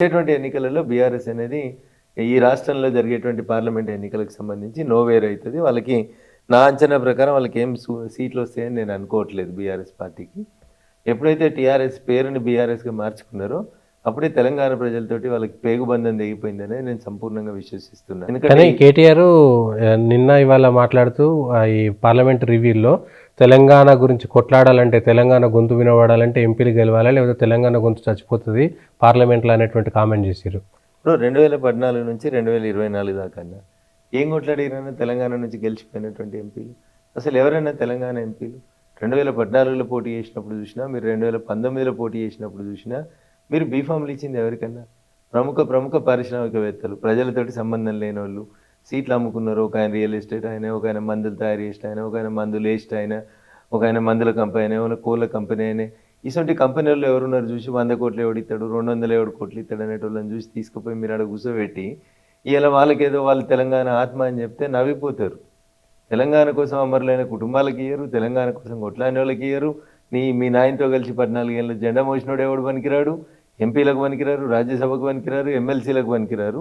వచ్చేటువంటి ఎన్నికలలో బీఆర్ఎస్ అనేది ఈ రాష్ట్రంలో జరిగేటువంటి పార్లమెంట్ ఎన్నికలకు సంబంధించి నోవేర్ అవుతుంది. వాళ్ళకి నా అంచనా ప్రకారం వాళ్ళకి ఏం సీట్లు వస్తాయని నేను అనుకోవట్లేదు బీఆర్ఎస్ పార్టీకి. ఎప్పుడైతే టీఆర్ఎస్ పేరుని బీఆర్ఎస్గా మార్చుకున్నారో అప్పుడే తెలంగాణ ప్రజలతోటి వాళ్ళకి పేగుబంధం తెగిపోయిందనే నేను సంపూర్ణంగా విశ్వసిస్తున్నాను. ఎందుకంటే కేటీఆర్ నిన్న ఇవాళ మాట్లాడుతూ ఈ పార్లమెంట్ రివ్యూలో తెలంగాణ గురించి కొట్లాడాలంటే, తెలంగాణ గొంతు వినబడాలంటే ఎంపీలు గెలవాలి, లేకపోతే తెలంగాణ గొంతు చచ్చిపోతుంది పార్లమెంట్లో అనేటువంటి కామెంట్ చేశారు. ఇప్పుడు 2014 నుంచి 2024 దాకా ఏం కొట్లాడిరైనా తెలంగాణ నుంచి గెలిచిపోయినటువంటి ఎంపీలు అసలు ఎవరైనా తెలంగాణ ఎంపీలు 2014లో పోటీ చేసినప్పుడు చూసినా, మీరు 2019లో పోటీ చేసినప్పుడు చూసినా మీరు బీఫామ్లు ఇచ్చింది ఎవరికన్నా? ప్రముఖ పారిశ్రామికవేత్తలు, ప్రజలతోటి సంబంధం లేని వాళ్ళు సీట్లు అమ్ముకున్నారు. ఒక ఆయన రియల్ ఎస్టేట్ ఆయన, ఒక ఆయన మందులు తయారు చేసిన ఆయన, ఒక ఆయన మందులు వేస్ట్ ఆయన, ఒక ఆయన మందుల కంపెనీ అయినా, ఒక కోళ్ళ కంపెనీ అయినా, ఇటువంటి కంపెనీల్లో ఎవరున్నారు చూసి 100 కోట్లు ఎవడిస్తాడు, 200 కోట్లు ఇస్తాడు అనేటోళ్ళని చూసి తీసుకుపోయి మీరు అక్కడ కూర్చోబెట్టి ఇలా వాళ్ళకేదో వాళ్ళు తెలంగాణ ఆత్మ అని చెప్తే నవ్విపోతారు. తెలంగాణ కోసం అమరులైన కుటుంబాలకి ఇయ్యరు, తెలంగాణ కోసం కొట్లాడిన వాళ్ళకి ఇయ్యరు. మీ నాయనతో కలిసి 14 ఏళ్ళు జెండా మోసినోడు ఎవడు పనికిరాడు, ఎంపీలకు పనికిరారు, రాజ్యసభకు పనికిరారు, ఎమ్మెల్సీలకు పనికిరారు.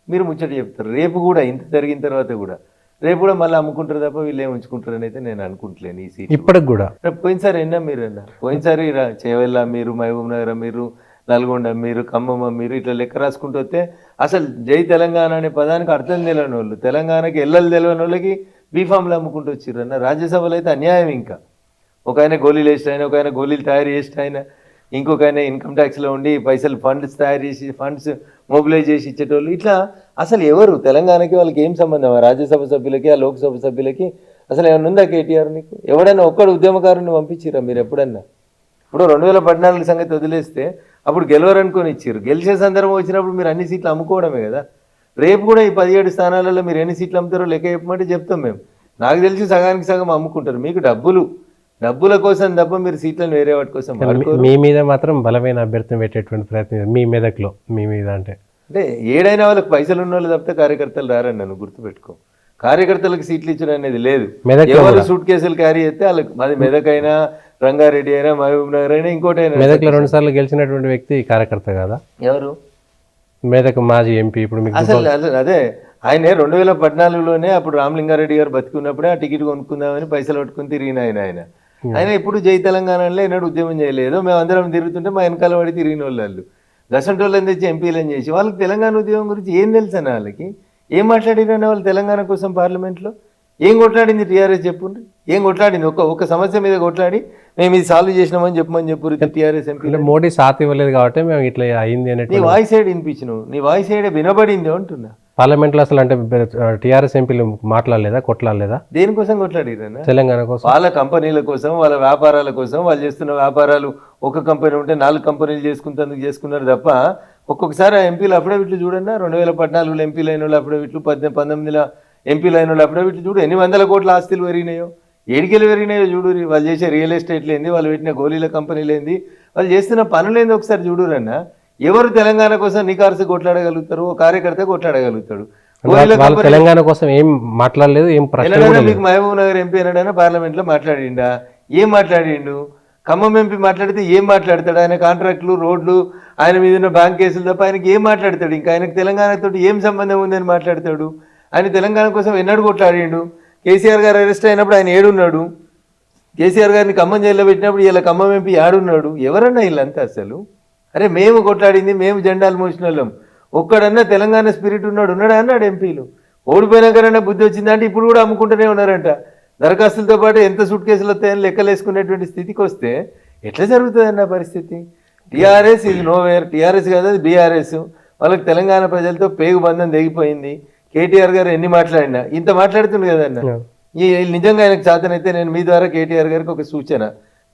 మీరు ముచ్చట చెప్తారు. రేపు కూడా ఇంత జరిగిన తర్వాత కూడా రేపు కూడా మళ్ళీ అమ్ముకుంటారు తప్ప వీళ్ళు ఏమి ఉంచుకుంటారని అయితే నేను అనుకుంటలేను. ఈ సీట్ ఇప్పటికి కూడా పోయినసారి మీరు పోయినసారి చేవెళ్ళ మీరు, మహబూబ్ నగర్ మీరు, నల్గొండ మీరు, ఖమ్మం మీరు ఇట్లా లెక్క రాసుకుంటూ వస్తే అసలు జై తెలంగాణ అనే పదానికి అర్థం తెలియని వాళ్ళు, తెలంగాణకి ఎల్లలు తెలియని వాళ్ళకి బీఫామ్లు అమ్ముకుంటూ వచ్చిర్రన్న. రాజ్యసభలో అయితే అన్యాయం. ఇంకా ఒక ఆయన గోళీలు వేస్ట్ అయినా, ఒక ఆయన గోళీలు తయారు చేసిన ఆయన, ఇంకొక ఆయన ఇన్కమ్ ట్యాక్స్లో ఉండి పైసలు ఫండ్స్ తయారు చేసి ఫండ్స్ మొబిలైజ్ చేసి ఇచ్చేటోళ్ళు. ఇట్లా అసలు ఎవరు తెలంగాణకి వాళ్ళకి ఏం సంబంధం? ఆ రాజ్యసభ సభ్యులకి, ఆ లోక్సభ సభ్యులకి అసలు ఏమన్నా ఉందా కేటీఆర్? నీకు ఎవడైనా ఒక్కడు ఉద్యమకారుని పంపించిరా మీరు ఎప్పుడన్నా? ఇప్పుడు 2014 సంగతి వదిలేస్తే అప్పుడు గెలవరనుకొని ఇచ్చారు. గెలిచే సందర్భం వచ్చినప్పుడు మీరు అన్ని సీట్లు అమ్ముకోవడమే కదా. రేపు కూడా ఈ 17 స్థానాలలో మీరు ఎన్ని సీట్లు అమ్ముతారో లెక్క చెప్పమంటే చెప్తాం మేము. నాకు తెలిసి సగానికి సగం అమ్ముకుంటారు. మీకు డబ్బుల కోసం తప్ప మీరు సీట్లను వేరే వాటి కోసం మీ మీద మాత్రం బలమైన అభ్యర్థన పెట్టేటువంటి ప్రయత్నం మీ మెదక్లో మీ మీద అంటే ఏడైనా వాళ్ళకి పైసలు ఉన్న వాళ్ళు తప్పితే కార్యకర్తలు రారని నన్ను గుర్తుపెట్టుకో. కార్యకర్తలకు సీట్లు ఇచ్చడం అనేది లేదు. ఎవరు సూట్ కేసులు క్యారీ చేస్తే వాళ్ళకి, మాది మెదక్ అయినా, రంగారెడ్డి అయినా, మహబూబ్ నగర్ అయినా, ఇంకోటైనా. మెదక్లో 2 సార్లు గెలిచినటువంటి వ్యక్తి కార్యకర్త కదా ఎవరు? మెదక్ మాజీ ఎంపీ. ఇప్పుడు అసలు అదే ఆయన 2014లోనే అప్పుడు రామలింగారెడ్డి గారు బతికున్నప్పుడే ఆ టికెట్ కొనుక్కుందామని పైసలు పట్టుకుని తిరిగిన ఆయన ఎప్పుడు జై తెలంగాణలో ఏనాడు ఉద్యమం చేయలేదు. మేము అందరం తిరుగుతుంటే మా వెనకాల పడి తిరిగిన వాళ్ళు గసంటోళ్ళని తెచ్చి ఎంపీలను చేసి వాళ్ళకి తెలంగాణ ఉద్యమం గురించి ఏం తెలుసు అన్న? వాళ్ళకి ఏం మాట్లాడిరన్న వాళ్ళు తెలంగాణ కోసం పార్లమెంట్లో? ఏం కొట్లాడింది టీఆర్ఎస్ చెప్పుండ్రి? ఏం కొట్లాడింది? ఒక సమస్య మీద కొట్లాడి మేము ఇది సాల్వ్ చేసినామని చెప్పు టీఆర్ఎస్ ఎంపీ. మోడీ సాత్ ఇవ్వలేదు కాబట్టి మేము ఇట్లా అయింది అని. నీ వాయిస్ సైడ్ వినిపించినావు, నీ వాయిస్ సైడ్ వినబడింది అంటున్నా. పార్లమెంట్లో అసలు అంటే టీఆర్ఎస్ ఎంపీలు మాట్లాడలేదా, కొట్లాడలేదా? దేనికోసం కొట్లాడిరన్నా? తెలంగాణ కోసం, వాళ్ళ కంపెనీల కోసం, వాళ్ళ వ్యాపారాల కోసం. వాళ్ళు చేస్తున్న వ్యాపారాలు ఒక కంపెనీ ఉంటే 4 కంపెనీలు చేసుకున్నారు తప్ప ఒక్కొక్కసారి ఆ ఎంపీలు అఫిడవిట్లు చూడన్నా. 2014లో ఎంపీలు అయిన వాళ్ళు అఫిడవిట్లు, 19లో ఎంపీలు అయిన వాళ్ళు అఫిడవిట్లు చూడు. ఎన్ని వందల కోట్ల ఆస్తులు పెరిగినాయో, ఏడికెళ్ళి పెరిగినాయో చూడు. వాళ్ళు చేసే రియల్ ఎస్టేట్లు ఏంది, వాళ్ళు పెట్టిన గోళీల కంపెనీలు ఏంది, వాళ్ళు చేస్తున్న పనులు ఏంది ఒకసారి చూడురన్నా. ఎవరు తెలంగాణ కోసం నికార్సు కొట్లాడగలుగుతారు? ఓ కార్యకర్త కొట్లాడగలుగుతాడు. తెలంగాణ కోసం ఏం మాట్లాడలేదు. మీకు మహబూబ్ నగర్ ఎంపీ అన్నాడైనా పార్లమెంట్లో మాట్లాడిండా? ఏం మాట్లాడిండు? ఖమ్మం ఎంపీ మాట్లాడితే ఏం మాట్లాడతాడు? ఆయన కాంట్రాక్టులు, రోడ్లు, ఆయన మీద ఉన్న బ్యాంక్ కేసులు తప్ప ఆయనకి ఏం మాట్లాడతాడు? ఇంకా ఆయనకు తెలంగాణతో ఏం సంబంధం ఉందని మాట్లాడతాడు? ఆయన తెలంగాణ కోసం ఎన్నడూ కొట్లాడిండు? కేసీఆర్ గారు అరెస్ట్ అయినప్పుడు ఆయన ఏడున్నాడు? కేసీఆర్ గారిని ఖమ్మం జైల్లో పెట్టినప్పుడు ఇలా ఖమ్మం ఎంపీ ఏడున్నాడు? ఎవరన్నా వీళ్ళంతా అసలు? అరే మేము కొట్లాడింది, మేము జెండాలు మోసిన వాళ్ళం. ఒక్కడన్నా తెలంగాణ స్పిరిట్ ఉన్నాడా అన్నాడు? ఎంపీలు ఓడిపోయినాకన్నా బుద్ధి వచ్చిందంటే ఇప్పుడు కూడా అమ్ముకుంటూనే ఉన్నారంట. దరఖాస్తులతో పాటు ఎంత సూట్ కేసులు వస్తాయని లెక్కలేసుకునేటువంటి స్థితికి వస్తే ఎట్లా జరుగుతుంది అన్న పరిస్థితి? టీఆర్ఎస్ ఇది నోవేర్. టీఆర్ఎస్ కాదు, అది బీఆర్ఎస్. వాళ్ళకి తెలంగాణ ప్రజలతో పేగు బంధం తెగిపోయింది. కేటీఆర్ గారు ఎన్ని మాట్లాడినా ఇంత మాట్లాడుతుంది కదన్న. ఈ నిజంగా ఆయనకు చేతనైతే నేను మీ ద్వారా కేటీఆర్ గారికి ఒక సూచన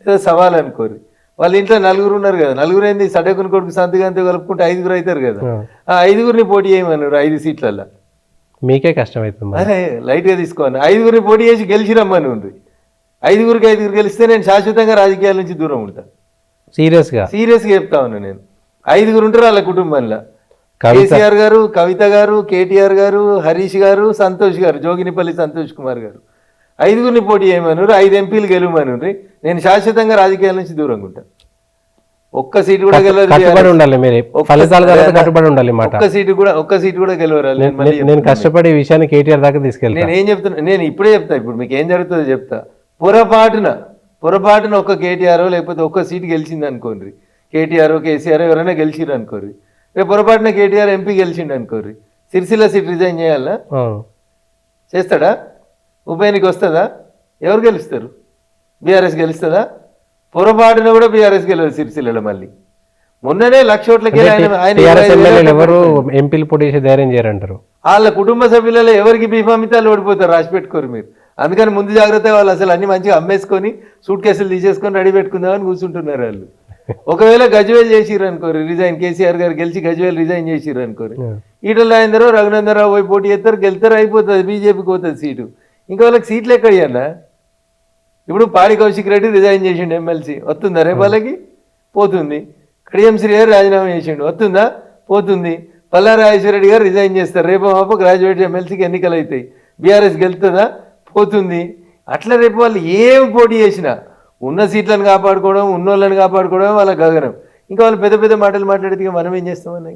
లేదా సవాల్ అనుకోరు. వాళ్ళ ఇంట్లో 4 ఉన్నారు కదా, 4 ఏంది సడకుని కొడుకు సంతకాంతో కలుపుకుంటే 5 అవుతారు కదా. ఆ 5 పోటీ చేయమన్నారు 5 సీట్లలో. మీకే కష్టం అవుతుంది. అరే లైట్గా తీసుకోండి. 5 పోటీ చేసి గెలిచి రమ్మని ఉంది. 5 గెలిస్తే నేను శాశ్వతంగా రాజకీయాల నుంచి దూరం ఉంటాను. సీరియస్గా చెప్తా ఉన్నా నేను. 5 ఉంటారు వాళ్ళ కుటుంబంలో. కేసీఆర్ గారు, కవిత గారు, కేటీఆర్ గారు, హరీష్ గారు, సంతోష్ గారు, జోగినిపల్లి సంతోష్ కుమార్ గారు. 5 పోటీ చేయమన్నారు, 5 ఎంపీలు గెలవమన్నారు. నేను శాశ్వతంగా రాజకీయాల నుంచి దూరంగా ఉంటాను. ఒక్క సీటు కూడా గెలవరు కట్టుబడి ఉండాలి మీరు ఫలితాల తర్వాత కట్టుబడి ఉండాలి మాట. ఒక్క సీటు కూడా గెలవరు. నేను కష్టపడి ఈ విషయాన్ని కేటీఆర్ దాకా తీసుకెళ్తాను. నేను ఏం చెప్తున్నా, నేను ఇప్పుడే చెప్తా, ఇప్పుడు మీకు ఏం జరుగుతుందో చెప్తా. పొరపాటున ఒక్క కేటీఆర్ లేకపోతే ఒక్క సీటు గెలిచింది అనుకోండి, కేటీఆర్ కేసీఆర్ ఎవరైనా గెలిచిరు అనుకోరు, రేపు పొరపాటున కేటీఆర్ ఎంపీ గెలిచిండు అనుకోరు, సిరిసిల్ల సీట్ రిజైన్ చేయాలా? చేస్తాడా? ఉప ఎన్నిక వస్తుందా? ఎవరు గెలుస్తారు? బీఆర్ఎస్ గెలుస్తుందా? పొరపాటున కూడా బీఆర్ఎస్ గెలవదు సిరిసిల్లలో. మళ్ళీ మొన్ననే 1,00,000 ఓట్లకి ఎవరు ఎంపీలు పోటీ చేసి ధైర్యం చేయరంటారు. వాళ్ళ కుటుంబ సభ్యులలో ఎవరికి బీఫామితాలు ఓడిపోతారు, రాసి పెట్టుకోరు మీరు. అందుకని ముందు జాగ్రత్త, వాళ్ళు అసలు అన్ని మంచిగా అమ్మేసుకొని సూట్ కేసులు తీసేసుకొని రెడీ పెట్టుకుందామని కూర్చుంటున్నారు వాళ్ళు. ఒకవేళ గజ్వేల్ చేసిర్రు అనుకోరు రిజైన్, కేసీఆర్ గారు గెలిచి గజ్వేల్ రిజైన్ చేసిర్రు అనుకోరు, ఈటల రాజేందరరావు రఘునందనరావు పోయి పోటీ చేస్తారు, గెలుతారు, అయిపోతుంది, బీజేపీకి పోతుంది సీటు. ఇంకా వాళ్ళకి సీట్లు ఎక్కడ ఇవ్వన్నా? ఇప్పుడు పాడి కౌశిక్ రెడ్డి రిజైన్ చేసిండు ఎమ్మెల్సీ, వస్తుందా రేపు వాళ్ళకి? పోతుంది. కడియం శ్రీగారు రాజీనామా చేసిండు, వస్తుందా? పోతుంది. పల్లా రాజేశ్వర రెడ్డి గారు రిజైన్ చేస్తారు, రేపు మాపో గ్రాడ్యుయేట్ ఎమ్మెల్సీకి ఎన్నికలు అవుతాయి, బీఆర్ఎస్ గెలుతుందా? పోతుంది. అట్లా రేపు వాళ్ళు ఏం పోటీ చేసినా ఉన్న సీట్లను కాపాడుకోవడం, ఉన్నోళ్ళని కాపాడుకోవడం వాళ్ళ గగనం. ఇంకా వాళ్ళు పెద్ద పెద్ద మాటలు మాట్లాడితే మనం ఏం చేస్తామన్నా?